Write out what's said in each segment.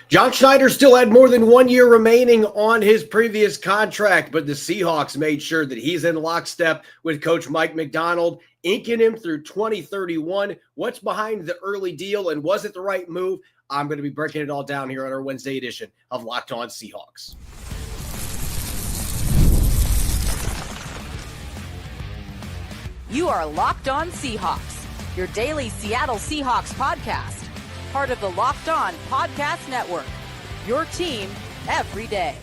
John Schneider still had more than 1 year remaining on his previous contract, but the Seahawks made sure that he's in lockstep with Coach Mike Macdonald, inking him through 2031. What's behind the early deal, and was it the right move? I'm going to be breaking it all down here on our Wednesday edition of Locked On Seahawks. You are Locked On Seahawks, your daily Seattle Seahawks podcast. Part of the Locked On Podcast Network, your team every day.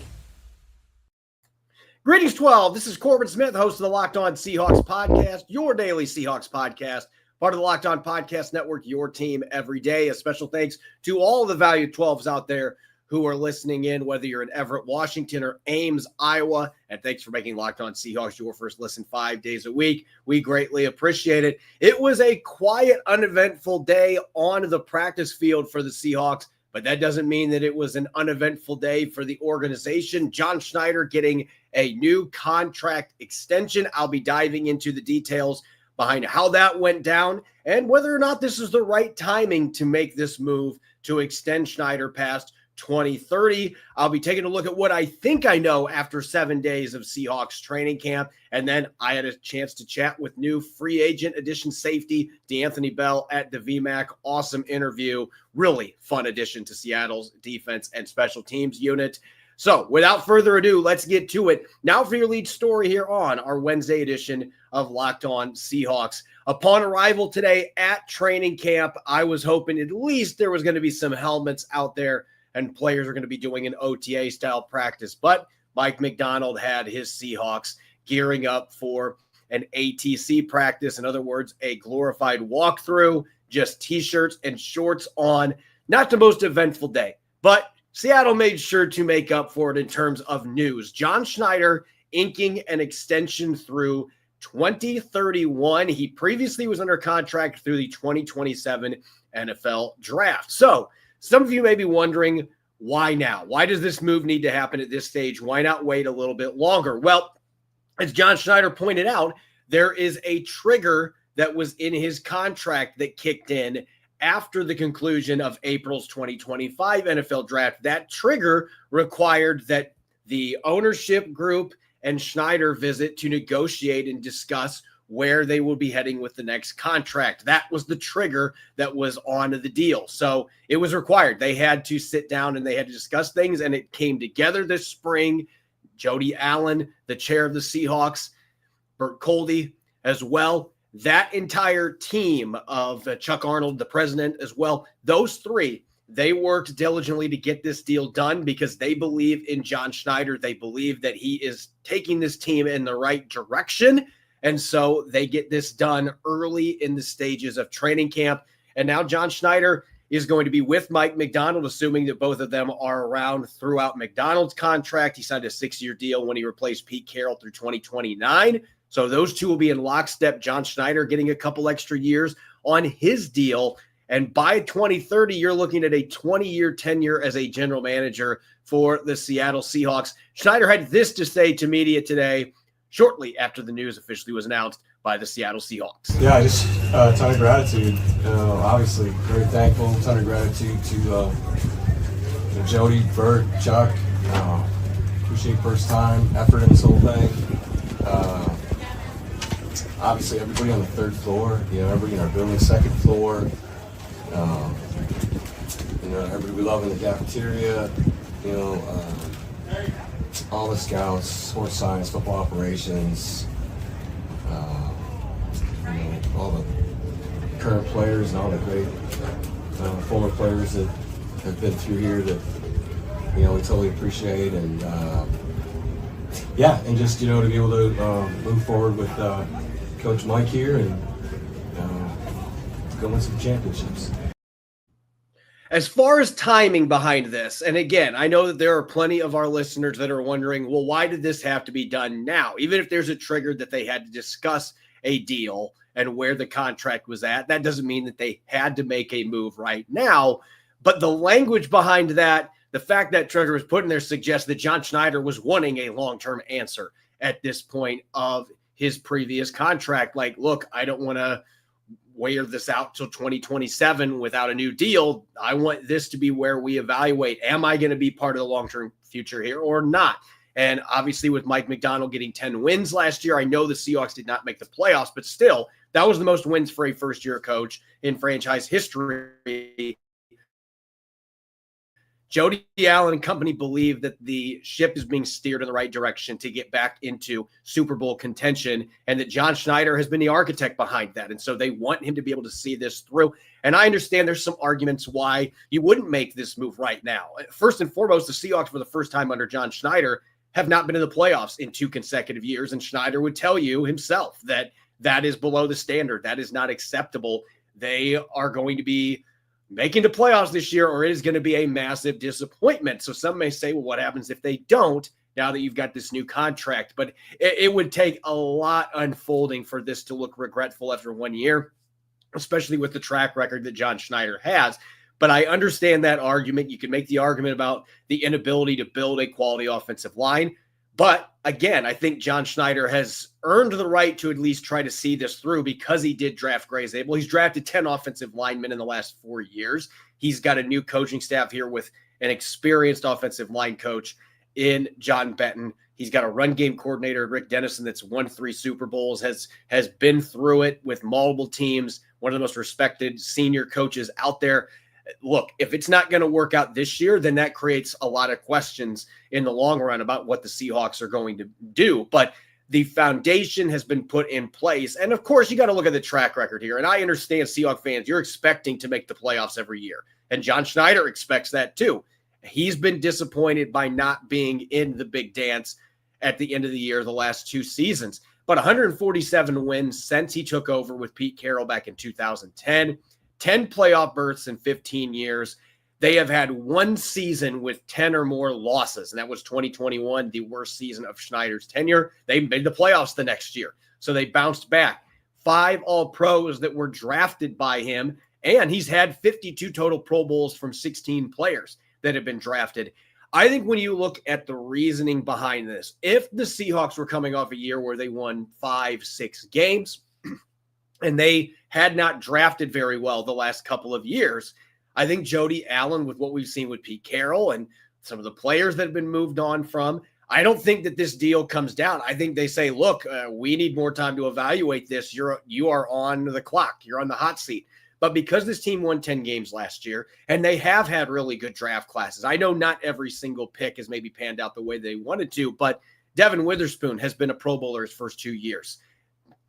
Greetings, 12. This is Corbin Smith, host of the Locked On Seahawks podcast, your daily Seahawks podcast, part of the Locked On Podcast Network, your team every day. A special thanks to all the valued 12s out there who are listening in, whether you're in Everett, Washington, or Ames, Iowa. And thanks for making Locked On Seahawks your first listen 5 days a week. We greatly appreciate it. It was a quiet, uneventful day on the practice field for the Seahawks, but that doesn't mean that it was an uneventful day for the organization. John Schneider getting a new contract extension. I'll be diving into the details behind how that went down and whether or not this is the right timing to make this move to extend Schneider past 2030. I'll be taking a look at what I think I know after 7 days of Seahawks training camp. And then I had a chance to chat with new free agent addition safety DeAnthony Bell at the VMAC. Awesome interview. Really fun addition to Seattle's defense and special teams unit. So without further ado, let's get to it. Now for your lead story here on our Wednesday edition of Locked On Seahawks. Upon arrival today at training camp, I was hoping at least there was going to be some helmets out there and players are going to be doing an OTA-style practice. But Mike Macdonald had his Seahawks gearing up for an ATC practice. In other words, a glorified walkthrough, just T-shirts and shorts on. Not the most eventful day, but Seattle made sure to make up for it in terms of news. John Schneider inking an extension through 2031. He previously was under contract through the 2027 NFL Draft. So, some of you may be wondering, why now? Why does this move need to happen at this stage? Why not wait a little bit longer? Well, as John Schneider pointed out, there is a trigger that was in his contract that kicked in after the conclusion of April's 2025 NFL Draft. That trigger required that the ownership group and Schneider visit to negotiate and discuss where they will be heading with the next contract. That was the trigger that was on the deal. So it was required. They had to sit down and they had to discuss things, and it came together this spring. Jody Allen, the chair of the Seahawks, Bert Coldy as well. That entire team of Chuck Arnold, the president as well, those three, they worked diligently to get this deal done because they believe in John Schneider. They believe that he is taking this team in the right direction. And so they get this done early in the stages of training camp. And now John Schneider is going to be with Mike Macdonald, assuming that both of them are around throughout Macdonald's contract. He signed a 6-year deal when he replaced Pete Carroll through 2029. So those two will be in lockstep. John Schneider getting a couple extra years on his deal. And by 2030, you're looking at a 20-year tenure as a general manager for the Seattle Seahawks. Schneider had this to say to media today, shortly after the news officially was announced by the Seattle Seahawks. Yeah, just a ton of gratitude. Obviously, very thankful. A ton of gratitude to Jody, Bert, Chuck. Appreciate first time effort in this whole thing. Obviously, everybody on the third floor. Everybody in our building, second floor. Everybody we love in the cafeteria. All the scouts, sports science, football operations, all the current players and all the great former players that have been through here that, we totally appreciate. And, and just, to be able to move forward with Coach Mike here and go win some championships. As far as timing behind this, and again, I know that there are plenty of our listeners that are wondering, well, why did this have to be done now? Even if there's a trigger that they had to discuss a deal and where the contract was at, that doesn't mean that they had to make a move right now. But the language behind that, the fact that trigger was put in there suggests that John Schneider was wanting a long-term answer at this point of his previous contract. Like, look, I don't want to wear this out till 2027 without a new deal. I want this to be where we evaluate, am I going to be part of the long-term future here or not? And obviously with Mike McDonald getting 10 wins last year, I know the Seahawks did not make the playoffs, but still, that was the most wins for a first-year coach in franchise history. Jody Allen and company believe that the ship is being steered in the right direction to get back into Super Bowl contention, and that John Schneider has been the architect behind that. And so they want him to be able to see this through. And I understand there's some arguments why you wouldn't make this move right now. First and foremost, the Seahawks, for the first time under John Schneider, have not been in the playoffs in 2 consecutive years. And Schneider would tell you himself that that is below the standard. That is not acceptable. They are going to be making the playoffs this year, or it is going to be a massive disappointment. So some may say, well, what happens if they don't now that you've got this new contract? But it would take a lot unfolding for this to look regretful after 1 year, especially with the track record that John Schneider has. But I understand that argument. You can make the argument about the inability to build a quality offensive line. But again, I think John Schneider has earned the right to at least try to see this through because he did draft Grayzable. He's drafted 10 offensive linemen in the last 4 years. He's got a new coaching staff here with an experienced offensive line coach in John Benton. He's got a run game coordinator, Rick Dennison, that's won 3 Super Bowls, has been through it with multiple teams, one of the most respected senior coaches out there. Look, if it's not going to work out this year, then that creates a lot of questions in the long run about what the Seahawks are going to do. But the foundation has been put in place. And of course, you got to look at the track record here. And I understand, Seahawks fans, you're expecting to make the playoffs every year. And John Schneider expects that too. He's been disappointed by not being in the big dance at the end of the year, the last 2 seasons. But 147 wins since he took over with Pete Carroll back in 2010. 10 playoff berths in 15 years. They have had 1 season with 10 or more losses, and that was 2021, the worst season of Schneider's tenure. They made the playoffs the next year, so they bounced back. 5 All-Pros that were drafted by him, and he's had 52 total Pro Bowls from 16 players that have been drafted. I think when you look at the reasoning behind this, if the Seahawks were coming off a year where they won 5-6 games, and they had not drafted very well the last couple of years, I think Jody Allen, with what we've seen with Pete Carroll and some of the players that have been moved on from, I don't think that this deal comes down. I think they say, look, we need more time to evaluate this. You are on the clock. You're on the hot seat. But because this team won 10 games last year, and they have had really good draft classes, I know not every single pick has maybe panned out the way they wanted to, but Devin Witherspoon has been a Pro Bowler his first 2 years.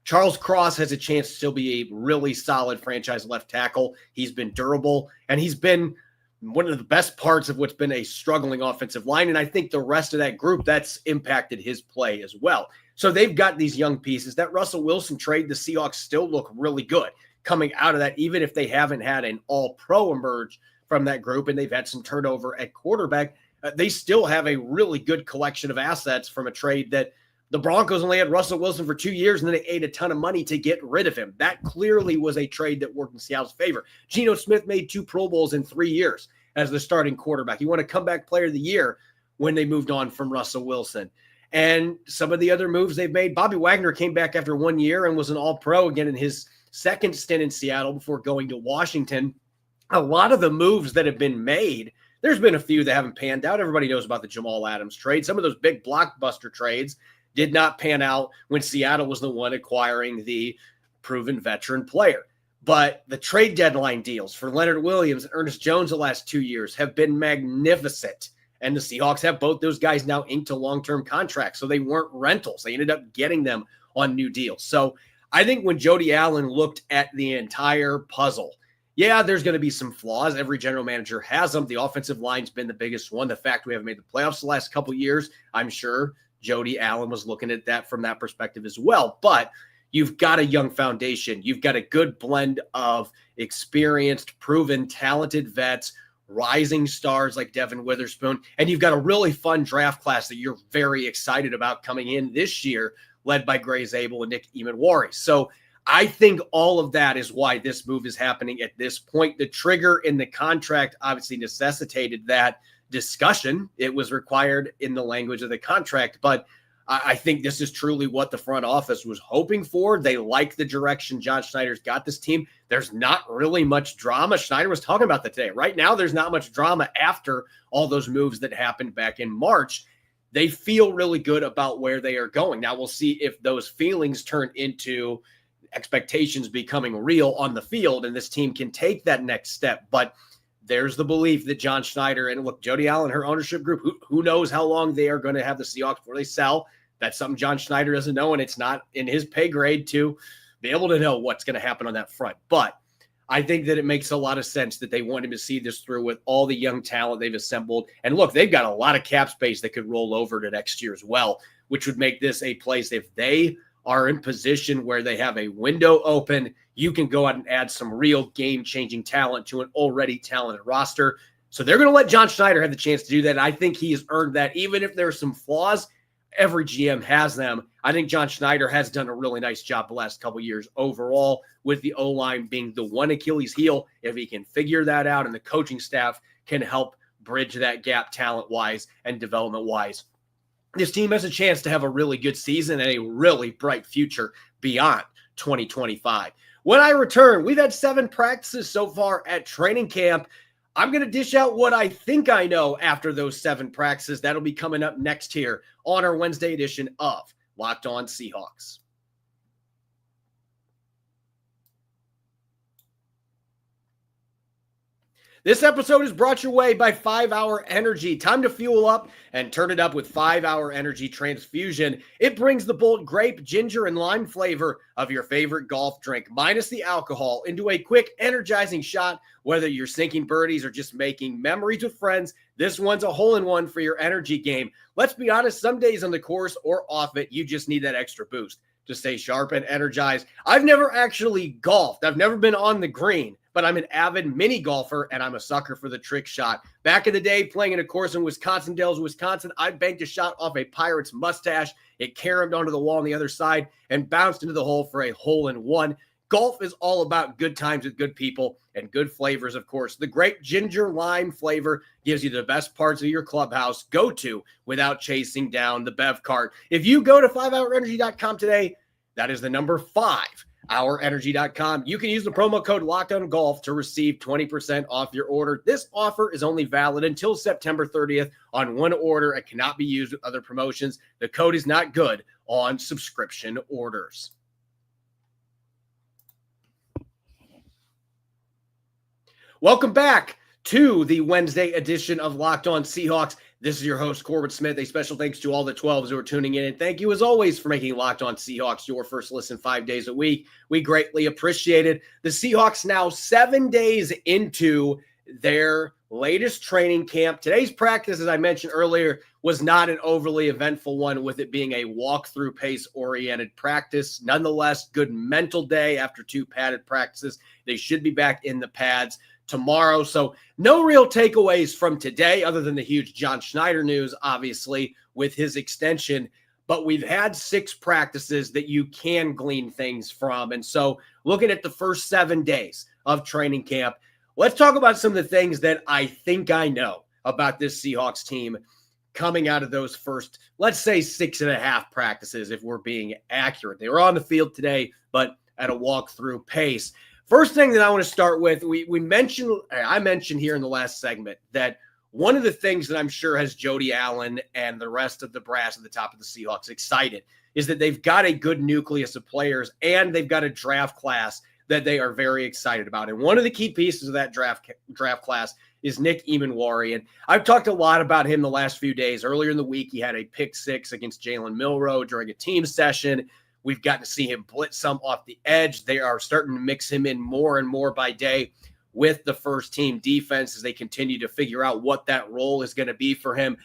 Charles Cross has a chance to still be a really solid franchise left tackle. He's been durable, and he's been one of the best parts of what's been a struggling offensive line. And I think the rest of that group, that's impacted his play as well. So they've got these young pieces. That Russell Wilson trade, the Seahawks still look really good coming out of that, even if they haven't had an all-pro emerge from that group and they've had some turnover at quarterback. They still have a really good collection of assets from a trade that the Broncos only had Russell Wilson for 2 years, and then they ate a ton of money to get rid of him. That clearly was a trade that worked in Seattle's favor. Geno Smith made 2 Pro Bowls in 3 years as the starting quarterback. He won a comeback player of the year when they moved on from Russell Wilson. And some of the other moves they've made, Bobby Wagner came back after 1 year and was an all-pro again in his second stint in Seattle before going to Washington. A lot of the moves that have been made, there's been a few that haven't panned out. Everybody knows about the Jamal Adams trade. Some of those big blockbuster trades did not pan out when Seattle was the one acquiring the proven veteran player. But the trade deadline deals for Leonard Williams and Ernest Jones the last 2 years have been magnificent. And the Seahawks have both those guys now inked to long-term contracts, so they weren't rentals. They ended up getting them on new deals. So I think when Jody Allen looked at the entire puzzle, yeah, there's going to be some flaws. Every general manager has them. The offensive line's been the biggest one. The fact we haven't made the playoffs the last couple of years, I'm sure Jody Allen was looking at that from that perspective as well. But you've got a young foundation. You've got a good blend of experienced, proven, talented vets, rising stars like Devin Witherspoon, and you've got a really fun draft class that you're very excited about coming in this year, led by Grayzable and Nick Emanwari. So I think all of that is why this move is happening at this point. The trigger in the contract obviously necessitated that discussion. It was required in the language of the contract, but I think this is truly what the front office was hoping for. They like the direction John Schneider's got this team. There's not really much drama. Schneider was talking about that today. Right now, there's not much drama after all those moves that happened back in March. They feel really good about where they are going. Now, we'll see if those feelings turn into expectations becoming real on the field, and this team can take that next step. But there's the belief that John Schneider and look, Jody Allen, her ownership group, who knows how long they are going to have the Seahawks before they sell. That's something John Schneider doesn't know, and it's not in his pay grade to be able to know what's going to happen on that front. But I think that it makes a lot of sense that they want him to see this through with all the young talent they've assembled. And look, they've got a lot of cap space that could roll over to next year as well, which would make this a place if they are in position where they have a window open, you can go out and add some real game-changing talent to an already talented roster. So they're going to let John Schneider have the chance to do that. And I think he has earned that. Even if there are some flaws, every GM has them. I think John Schneider has done a really nice job the last couple of years overall, with the O-line being the one Achilles heel. If he can figure that out and the coaching staff can help bridge that gap talent-wise and development-wise, this team has a chance to have a really good season and a really bright future beyond 2025. When I return, we've had 7 practices so far at training camp. I'm going to dish out what I think I know after those 7 practices. That'll be coming up next here on our Wednesday edition of Locked On Seahawks. This episode is brought your way by 5 Hour Energy. Time to fuel up and turn it up with 5 Hour Energy Transfusion. It brings the bold grape, ginger, and lime flavor of your favorite golf drink, minus the alcohol, into a quick, energizing shot. Whether you're sinking birdies or just making memories with friends, this one's a hole-in-one for your energy game. Let's be honest, some days on the course or off it, you just need that extra boost to stay sharp and energized. I've never actually golfed. I've never been on the green, but I'm an avid mini golfer, and I'm a sucker for the trick shot. Back in the day, playing in a course in Wisconsin Dells, Wisconsin, I banked a shot off a Pirate's mustache. It caromed onto the wall on the other side and bounced into the hole for a hole-in-one. Golf is all about good times with good people and good flavors, of course. The grape ginger lime flavor gives you the best parts of your clubhouse go-to without chasing down the bev cart. If you go to 5hourenergy.com today, that is the number 5hourenergy.com. You can use the promo code LOCKEDONGOLF to receive 20% off your order. This offer is only valid until September 30th on one order. It cannot be used with other promotions. The code is not good on subscription orders. Welcome back to the Wednesday edition of Locked On Seahawks. This is your host, Corbin Smith. A special thanks to all the 12s who are tuning in. And thank you, as always, for making Locked On Seahawks your first listen 5 days a week. We greatly appreciate it. The Seahawks now 7 days into their latest training camp. Today's practice, as I mentioned earlier, was not an overly eventful one, with it being a walkthrough pace-oriented practice. Nonetheless, good mental day after 2 padded practices. They should be back in the pads tomorrow. So no real takeaways from today other than the huge John Schneider news, obviously, with his extension. But we've had 6 practices that you can glean things from. And so looking at the first 7 days of training camp, let's talk about some of the things that I think I know about this Seahawks team coming out of those first, let's say, 6.5 practices, if we're being accurate. They were on the field today, but at a walkthrough pace. First thing that I want to start with, I mentioned here in the last segment that one of the things that I'm sure has Jody Allen and the rest of the brass at the top of the Seahawks excited is that they've got a good nucleus of players and they've got a draft class that they are very excited about. And one of the key pieces of that draft class is Nick Emanwari. And I've talked a lot about him the last few days. Earlier in the week, he had a pick 6 against Jaylen Milroe during a team session. We've gotten to see him blitz some off the edge. They are starting to mix him in more and more by day with the first team defense as they continue to figure out what that role is going to be for him.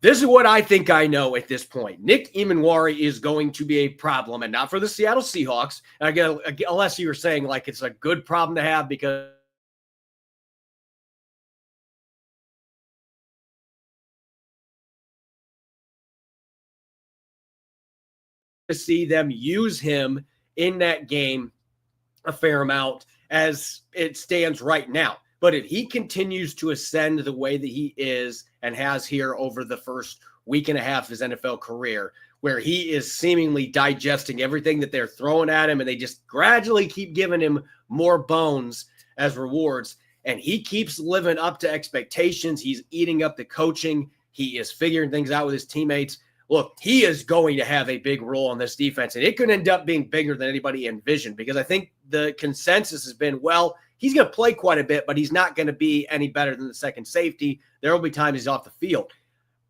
This is what I think I know at this point. Nick Emanwari is going to be a problem, and not for the Seattle Seahawks. And again, unless you were saying like it's a good problem to have because to see them use him in that game a fair amount as it stands right now. But if he continues to ascend the way that he is and has here over the first week and a half of his NFL career, where he is seemingly digesting everything that they're throwing at him, and they just gradually keep giving him more bones as rewards. And he keeps living up to expectations. He's eating up the coaching. He is figuring things out with his teammates. Look, he is going to have a big role on this defense, and it could end up being bigger than anybody envisioned, because I think the consensus has been, well, he's going to play quite a bit, but he's not going to be any better than the second safety. There will be times he's off the field.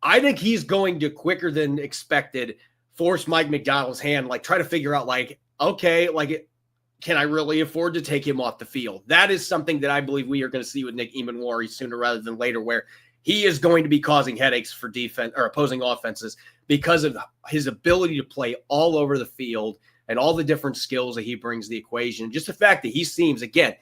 I think he's going to, quicker than expected, force Mike Macdonald's hand, like try to figure out, like, okay, like, can I really afford to take him off the field? That is something that I believe we are going to see with Nick Eamon-Wari sooner rather than later, where he is going to be causing headaches for defense or opposing offenses because of his ability to play all over the field and all the different skills that he brings to the equation. Just the fact that he seems, again,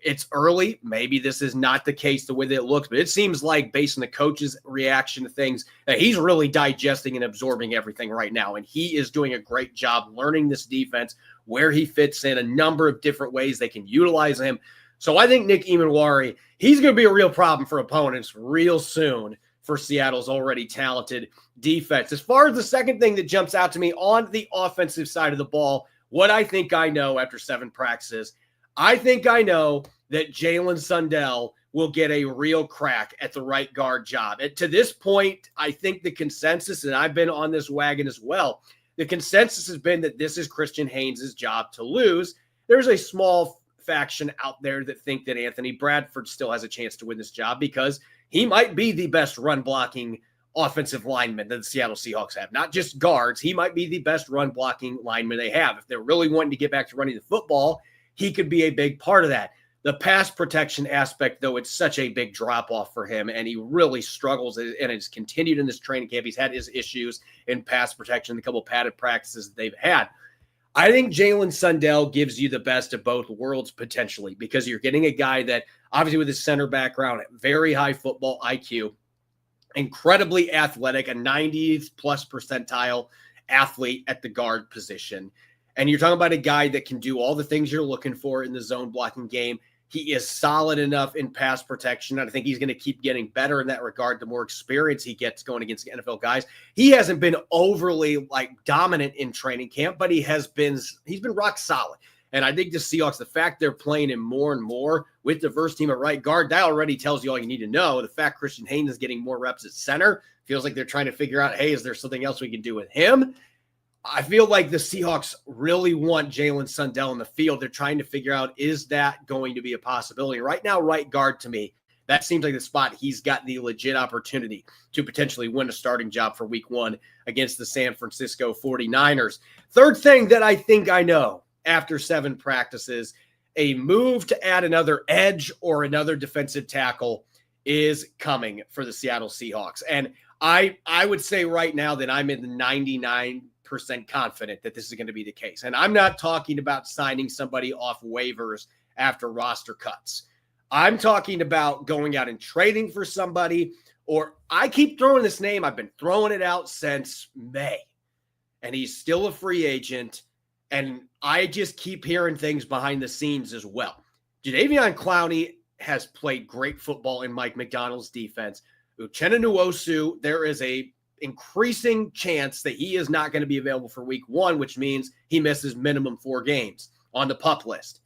it's early. Maybe this is not the case the way that it looks, but it seems like, based on the coach's reaction to things, that he's really digesting and absorbing everything right now. And he is doing a great job learning this defense, where he fits in, a number of different ways they can utilize him. So I think Nick Eamon-Wari, he's going to be a real problem for opponents real soon for Seattle's already talented defense. As far as the second thing that jumps out to me on the offensive side of the ball, what I think I know after 7 practices, I think I know that Jaylen Sundell will get a real crack at the right guard job. And to this point, I think the consensus, and I've been on this wagon as well, the consensus has been that this is Christian Haynes' job to lose. There's a small faction out there that think that Anthony Bradford still has a chance to win this job, because he might be the best run-blocking offensive lineman that the Seattle Seahawks have. Not just guards. He might be the best run-blocking lineman they have. If they're really wanting to get back to running the football, he could be a big part of that. The pass protection aspect, though, it's such a big drop-off for him, and he really struggles, and it's continued in this training camp. He's had his issues in pass protection, a couple padded practices that they've had. I think Jaylen Sundell gives you the best of both worlds potentially, because you're getting a guy that, obviously with his center background, very high football IQ, incredibly athletic, a 90th plus percentile athlete at the guard position. And you're talking about a guy that can do all the things you're looking for in the zone blocking game. He is solid enough in pass protection. And I think he's going to keep getting better in that regard the more experience he gets going against the NFL guys. He hasn't been overly dominant in training camp, but he's been rock solid. And I think the Seahawks, the fact they're playing him more and more with diverse team at right guard, that already tells you all you need to know. The fact Christian Haynes is getting more reps at center feels like they're trying to figure out, hey, is there something else we can do with him? I feel like the Seahawks really want Jaylen Sundell in the field. They're trying to figure out, is that going to be a possibility? Right now, right guard, to me, that seems like the spot he's got the legit opportunity to potentially win a starting job for week 1 against the San Francisco 49ers. Third thing that I think I know after 7 practices, a move to add another edge or another defensive tackle is coming for the Seattle Seahawks. And I would say right now that I'm in the 99% confident that this is going to be the case. And I'm not talking about signing somebody off waivers after roster cuts. I'm talking about going out and trading for somebody, or I keep throwing this name. I've been throwing it out since May, and he's still a free agent. And I just keep hearing things behind the scenes as well. Jadeveon Clowney has played great football in Mike Macdonald's defense. Uchenna Nwosu, there is a increasing chance that he is not going to be available for week 1, which means he misses minimum 4 games on the PUP list.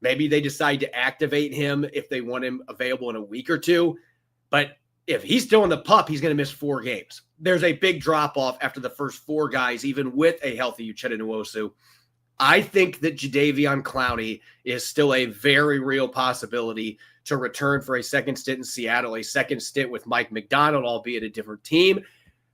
Maybe they decide to activate him if they want him available in a week or 2. But if he's still in the PUP, he's going to miss 4 games. There's a big drop-off after the first 4 guys, even with a healthy Uchenna Nwosu. I think that Jadeveon Clowney is still a very real possibility to return for a second stint in Seattle, a second stint with Mike Macdonald, albeit a different team.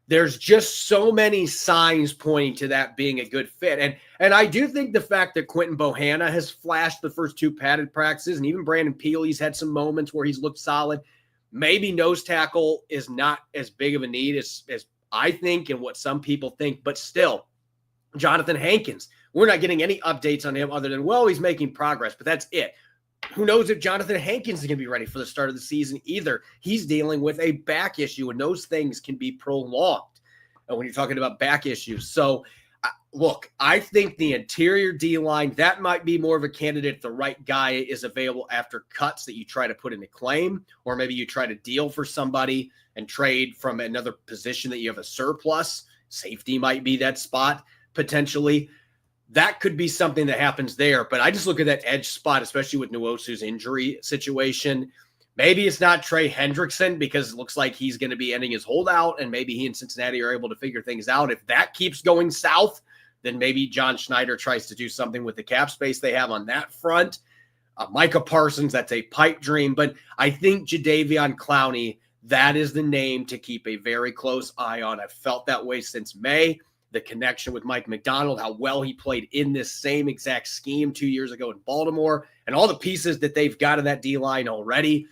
There's just so many signs pointing to that being a good fit. And I do think the fact that Quentin Bohanna has flashed the first 2 padded practices, and even Brandon Peely's had some moments where he's looked solid. Maybe nose tackle is not as big of a need as I think and what some people think, but still, Jonathan Hankins, we're not getting any updates on him other than, well, he's making progress, but that's it. Who knows if Jonathan Hankins is going to be ready for the start of the season either. He's dealing with a back issue, and those things can be prolonged when you're talking about back issues. So, look, I think the interior D-line, that might be more of a candidate if the right guy is available after cuts that you try to put in a claim, or maybe you try to deal for somebody and trade from another position that you have a surplus Safety might be that spot potentially. That could be something that happens there. But I just look at that edge spot, especially with Nwosu's injury situation. Maybe it's not Trey Hendrickson because it looks like he's going to be ending his holdout, and maybe he and Cincinnati are able to figure things out. If that keeps going south, then maybe John Schneider tries to do something with the cap space they have on that front. Micah Parsons, that's a pipe dream. But I think Jadeveon Clowney, that is the name to keep a very close eye on. I've felt that way since May. The connection with Mike McDonald, how well he played in this same exact scheme 2 years ago in Baltimore, and all the pieces that they've got in that D-line already.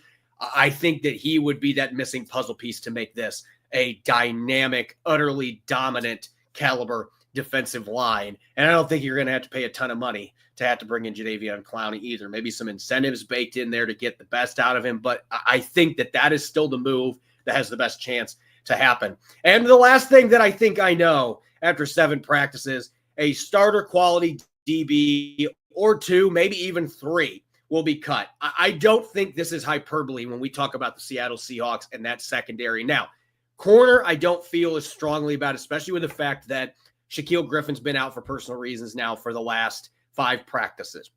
I think that he would be that missing puzzle piece to make this a dynamic, utterly dominant caliber defensive line. And I don't think you're going to have to pay a ton of money to have to bring in Jadeveon Clowney either. Maybe some incentives baked in there to get the best out of him. But I think that that is still the move that has the best chance to happen. And the last thing that I think I know after 7 practices, a starter quality DB or 2, maybe even 3 will be cut. I don't think this is hyperbole when we talk about the Seattle Seahawks and that secondary. Now, corner, I don't feel as strongly about, especially with the fact that Shaquille Griffin's been out for personal reasons now for the last 5 practices.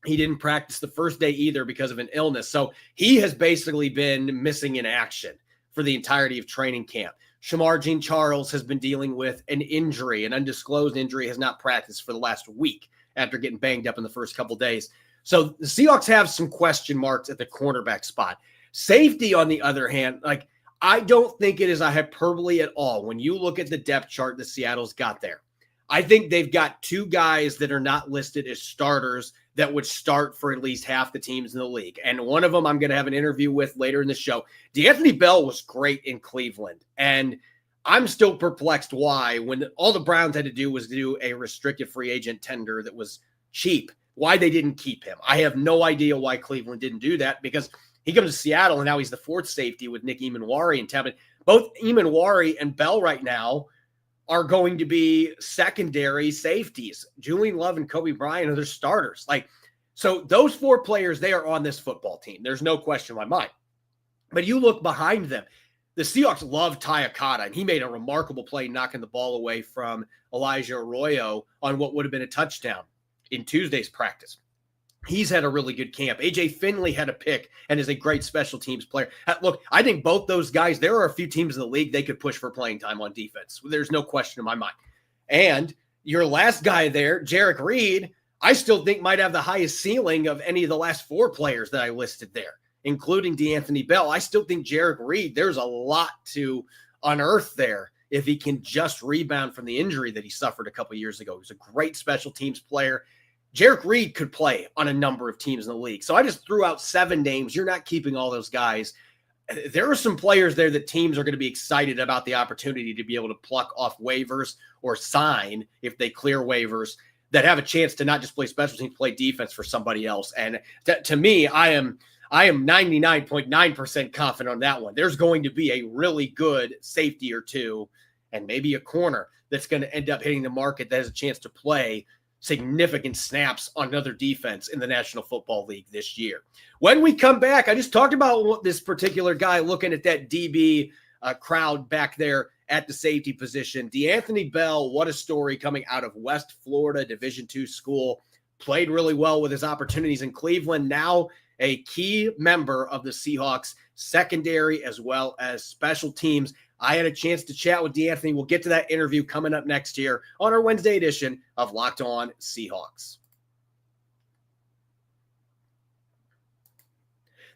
He didn't practice the first day either because of an illness. So he has basically been missing in action for the entirety of training camp. Shamar Jean-Charles has been dealing with an injury, an undisclosed injury, has not practiced for the last week after getting banged up in the first couple days. So the Seahawks have some question marks at the cornerback spot. Safety, on the other hand, I don't think it is a hyperbole at all. When you look at the depth chart that Seattle's got there, I think they've got 2 guys that are not listed as starters that would start for at least half the teams in the league. And one of them I'm going to have an interview with later in the show. DeAnthony Bell was great in Cleveland. And I'm still perplexed why, when all the Browns had to do was do a restricted free agent tender that was cheap, why they didn't keep him. I have no idea why Cleveland didn't do that, because he comes to Seattle and now he's the 4th safety with Nick Emanwari and Tevin. Both Emanwari and Bell right now are going to be secondary safeties. Julian Love and Kobe Bryant are their starters. So those 4 players, they are on this football team. There's no question in my mind. But you look behind them. The Seahawks love Ty Akata, and he made a remarkable play knocking the ball away from Elijah Arroyo on what would have been a touchdown in Tuesday's practice. He's had a really good camp. AJ Finley had a pick and is a great special teams player. Look, I think both those guys, there are a few teams in the league they could push for playing time on defense. There's no question in my mind. And your last guy there, Jarek Reed, I still think might have the highest ceiling of any of the last 4 players that I listed there, including DeAnthony Bell. I still think Jarek Reed, there's a lot to unearth there if he can just rebound from the injury that he suffered a couple years ago. He's a great special teams player. Jarek Reed could play on a number of teams in the league. So I just threw out 7 names. You're not keeping all those guys. There are some players there that teams are going to be excited about the opportunity to be able to pluck off waivers or sign if they clear waivers that have a chance to not just play special teams, play defense for somebody else. And to me, I am 99.9% confident on that one. There's going to be a really good safety or 2 and maybe a corner that's going to end up hitting the market that has a chance to play significant snaps on another defense in the National Football League this year. When we come back, I just talked about this particular guy looking at that DB crowd back there at the safety position. DeAnthony Bell, what a story coming out of West Florida Division II school. Played really well with his opportunities in Cleveland. Now a key member of the Seahawks secondary as well as special teams. I had a chance to chat with DeAnthony. We'll get to that interview coming up next year on our Wednesday edition of Locked On Seahawks.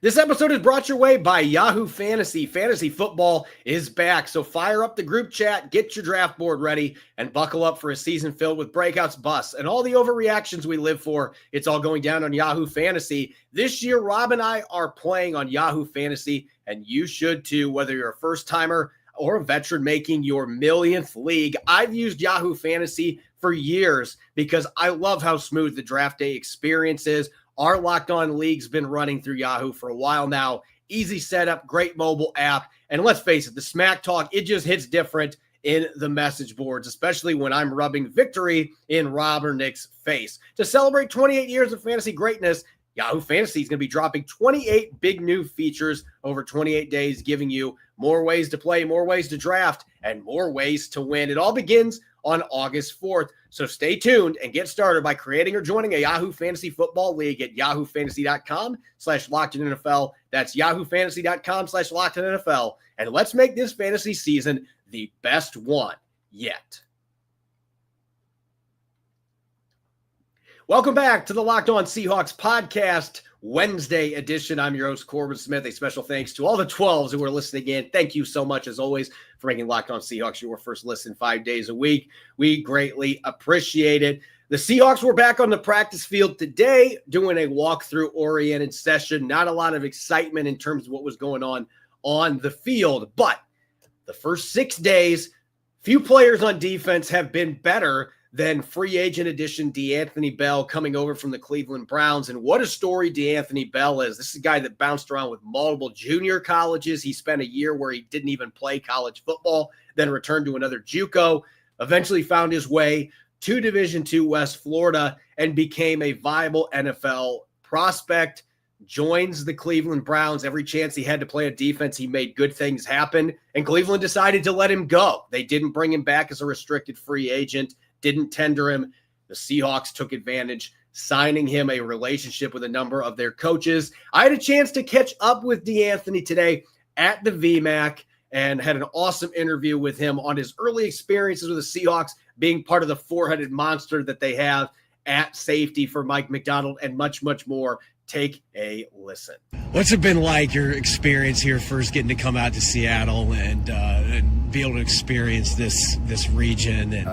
This episode is brought your way by Yahoo Fantasy. Fantasy football is back, so fire up the group chat, get your draft board ready, and buckle up for a season filled with breakouts, busts, and all the overreactions we live for. It's all going down on Yahoo Fantasy. This year, Rob and I are playing on Yahoo Fantasy, and you should too, whether you're a first-timer or a veteran making your millionth league. I've used Yahoo Fantasy for years because I love how smooth the draft day experience is. Our Locked On League's been running through Yahoo for a while now. Easy setup, great mobile app. And let's face it, the smack talk, it just hits different in the message boards, especially when I'm rubbing victory in Rob or Nick's face. To celebrate 28 years of fantasy greatness, Yahoo Fantasy is going to be dropping 28 big new features over 28 days, giving you more ways to play, more ways to draft, and more ways to win. It all begins on August 4th. So stay tuned and get started by creating or joining a Yahoo Fantasy Football League at yahoofantasy.com/LockedInNFL. That's yahoofantasy.com/LockedInNFL. And let's make this fantasy season the best one yet. Welcome back to the Locked On Seahawks podcast, Wednesday edition. I'm your host, Corbin Smith. A special thanks to all the 12s who are listening in. Thank you so much, as always, for making Locked On Seahawks your first listen 5 days a week. We greatly appreciate it. The Seahawks were back on the practice field today doing a walkthrough-oriented session. Not a lot of excitement in terms of what was going on the field, but the first 6 days, few players on defense have been better than free agent addition DeAnthony Bell coming over from the Cleveland Browns. And what a story DeAnthony Bell is. This is a guy that bounced around with multiple junior colleges. He spent a year where he didn't even play college football, then returned to another JUCO, eventually found his way to Division II West Florida and became a viable NFL prospect. Joins the Cleveland Browns. Every chance he had to play a defense, he made good things happen. And Cleveland decided to let him go. They didn't bring him back as a restricted free agent. Didn't tender him. The Seahawks took advantage, signing him a relationship with a number of their coaches. I had a chance to catch up with DeAnthony today at the VMAC and had an awesome interview with him on his early experiences with the Seahawks, being part of the four-headed monster that they have at safety for Mike Macdonald, and much, much more. Take a listen. What's it been like, your experience here, first getting to come out to Seattle and be able to experience this region? And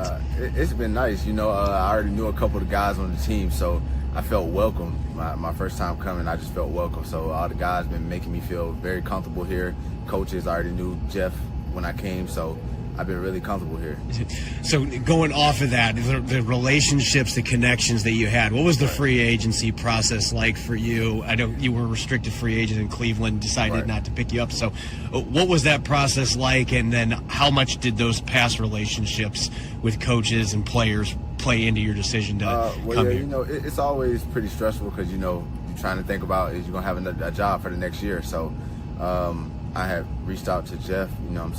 it's been nice. I already knew a couple of the guys on the team, so I felt welcome. My first time coming, I just felt welcome. So all the guys been making me feel very comfortable here. Coaches, I already knew Jeff when I came, so I've been really comfortable here. So going off of that, the relationships, the connections that you had, what was the free agency process like for you? I know you were a restricted free agent in Cleveland, decided not to pick you up. So what was that process like? And then how much did those past relationships with coaches and players play into your decision to come here? It's always pretty stressful because, you're trying to think about is you're going to have a job for the next year. So, I had reached out to Jeff,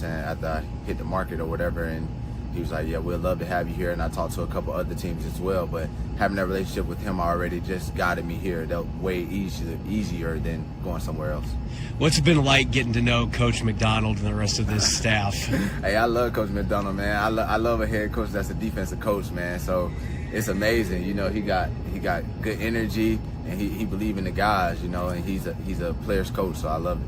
after I hit the market or whatever, and he was like, yeah, we'd love to have you here. And I talked to a couple other teams as well, but having that relationship with him already just guided me here. That way easier than going somewhere else. What's it been like getting to know Coach Macdonald and the rest of this staff? Hey, I love Coach Macdonald, man. I love a head coach that's a defensive coach, man. So it's amazing. He got good energy, and he believes in the guys, and he's a player's coach, so I love it.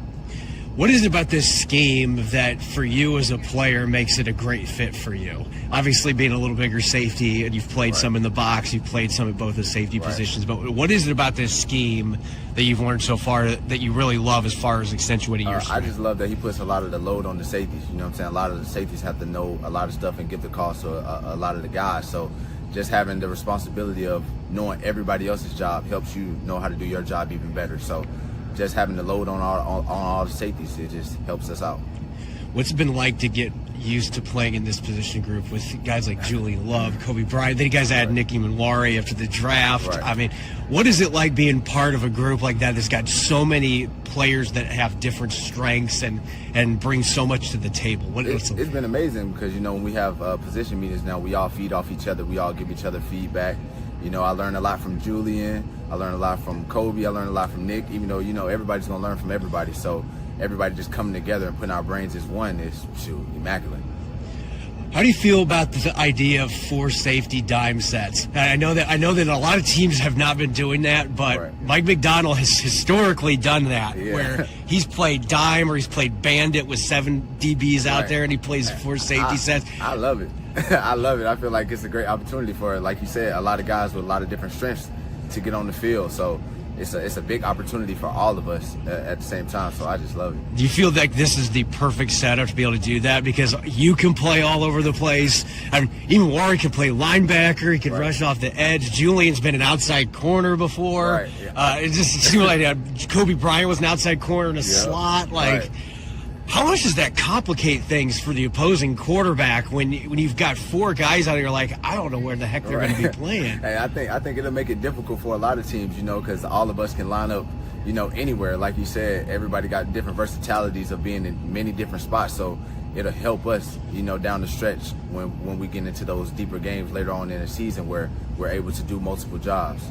What is it about this scheme that for you as a player makes it a great fit for you? Obviously being a little bigger safety, and you've played some in the box, you've played some at both the safety positions, but what is it about this scheme that you've learned so far that you really love as far as accentuating your strength? I just love that he puts a lot of the load on the safeties. A lot of the safeties have to know a lot of stuff and give the calls to a lot of the guys. So just having the responsibility of knowing everybody else's job helps you know how to do your job even better. So just having the load on all the safeties, it just helps us out. What's it been like to get used to playing in this position group with guys like Julian Love, Kobe Bryant? Then you guys had Nicky Manwari after the draft. Right. I mean, what is it like being part of a group like that that's got so many players that have different strengths and bring so much to the table? It's been amazing because, when we have position meetings now, we all feed off each other. We all give each other feedback. I learned a lot from Julian. I learned a lot from Kobe. I learned a lot from Nick, even though, everybody's going to learn from everybody. So everybody just coming together and putting our brains as one is, immaculate. How do you feel about the idea of 4 safety dime sets? I know that a lot of teams have not been doing that, but Mike Macdonald has historically done that, where he's played dime or he's played bandit with 7 DBs out there, and he plays 4 safety sets. I love it. I love it. I feel like it's a great opportunity for, like you said, a lot of guys with a lot of different strengths to get on the field. So it's a big opportunity for all of us at the same time. So I just love it. Do you feel like this is the perfect setup to be able to do that? Because you can play all over the place. I mean, even Warren can play linebacker. He can rush off the edge. Julian's been an outside corner before. It just seemed like Kobe Bryant was an outside corner in a slot. How much does that complicate things for the opposing quarterback when you've got 4 guys out here like, I don't know where the heck they're going to be playing? Hey, I think it'll make it difficult for a lot of teams, because all of us can line up, anywhere. Like you said, everybody got different versatilities of being in many different spots. So it'll help us, down the stretch when we get into those deeper games later on in the season where we're able to do multiple jobs.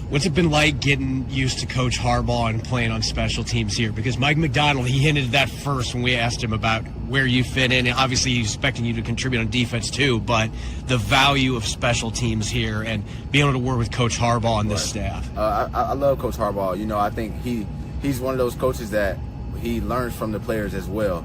What's it been like getting used to Coach Harbaugh and playing on special teams here? Because Mike McDonald, he hinted at that first when we asked him about where you fit in. And obviously, he's expecting you to contribute on defense too, but the value of special teams here and being able to work with Coach Harbaugh and this staff. I love Coach Harbaugh. I think he's one of those coaches that he learns from the players as well.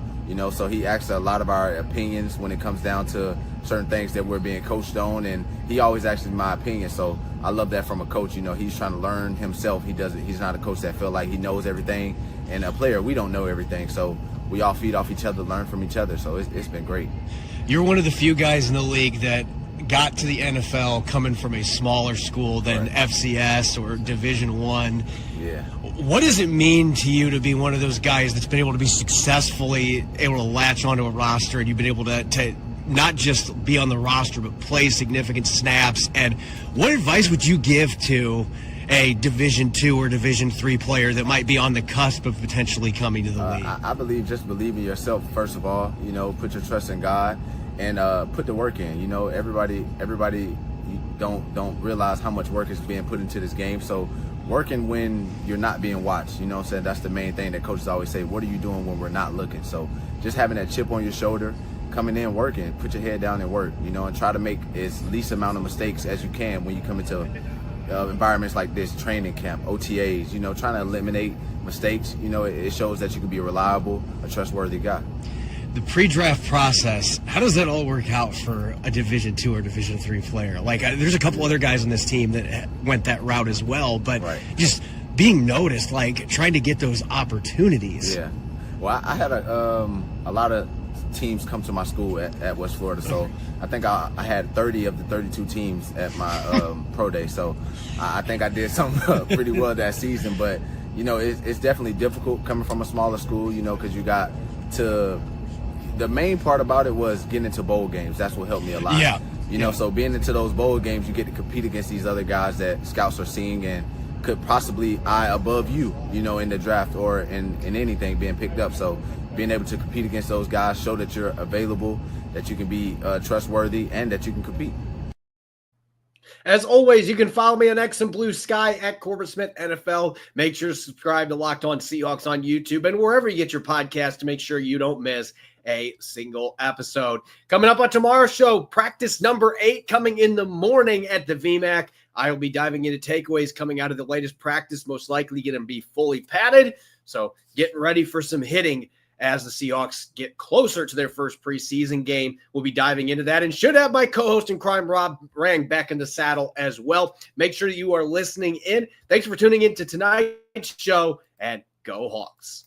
So he asks a lot of our opinions when it comes down to certain things that we're being coached on, and he always asks my opinion. So I love that from a coach. He's trying to learn himself. He's not a coach that feel like he knows everything, and a player, we don't know everything. So we all feed off each other, learn from each other. So it's been great. You're one of the few guys in the league that got to the NFL coming from a smaller school than FCS or Division I. Yeah. What does it mean to you to be one of those guys that's been able to be successfully able to latch onto a roster, and you've been able to not just be on the roster but play significant snaps? And what advice would you give to a Division II or Division III player that might be on the cusp of potentially coming to the league? I believe just believe in yourself first of all. Put your trust in God and put the work in. Everybody don't realize how much work is being put into this game. So working when you're not being watched, that's the main thing that coaches always say, what are you doing when we're not looking? So just having that chip on your shoulder, coming in, working, put your head down and work, and try to make as least amount of mistakes as you can when you come into environments like this, training camp, OTAs, trying to eliminate mistakes. It shows that you can be a reliable, a trustworthy guy. The pre-draft process, how does that all work out for a Division II or Division III player? Like, there's a couple other guys on this team that went that route as well, but just being noticed, like trying to get those opportunities. Yeah. Well, I had a lot of teams come to my school at West Florida, so I think I had 30 of the 32 teams at my pro day. So I think I did something pretty well that season. But it's definitely difficult coming from a smaller school, because you got to. The main part about it was getting into bowl games. That's what helped me a lot. Yeah. So being into those bowl games, you get to compete against these other guys that scouts are seeing and could possibly eye above you, in the draft or in anything being picked up. So being able to compete against those guys, show that you're available, that you can be trustworthy, and that you can compete. As always, you can follow me on X and Blue Sky at Corbin Smith NFL. Make sure to subscribe to Locked On Seahawks on YouTube and wherever you get your podcast to make sure you don't miss a single episode. Coming up on tomorrow's show, practice number 8 coming in the morning at the VMAC. I will be diving into takeaways coming out of the latest practice, most likely going to be fully padded. So getting ready for some hitting as the Seahawks get closer to their first preseason game. We'll be diving into that and should have my co-host in crime, Rob Rang, back in the saddle as well. Make sure you are listening in. Thanks for tuning in to tonight's show, and go Hawks.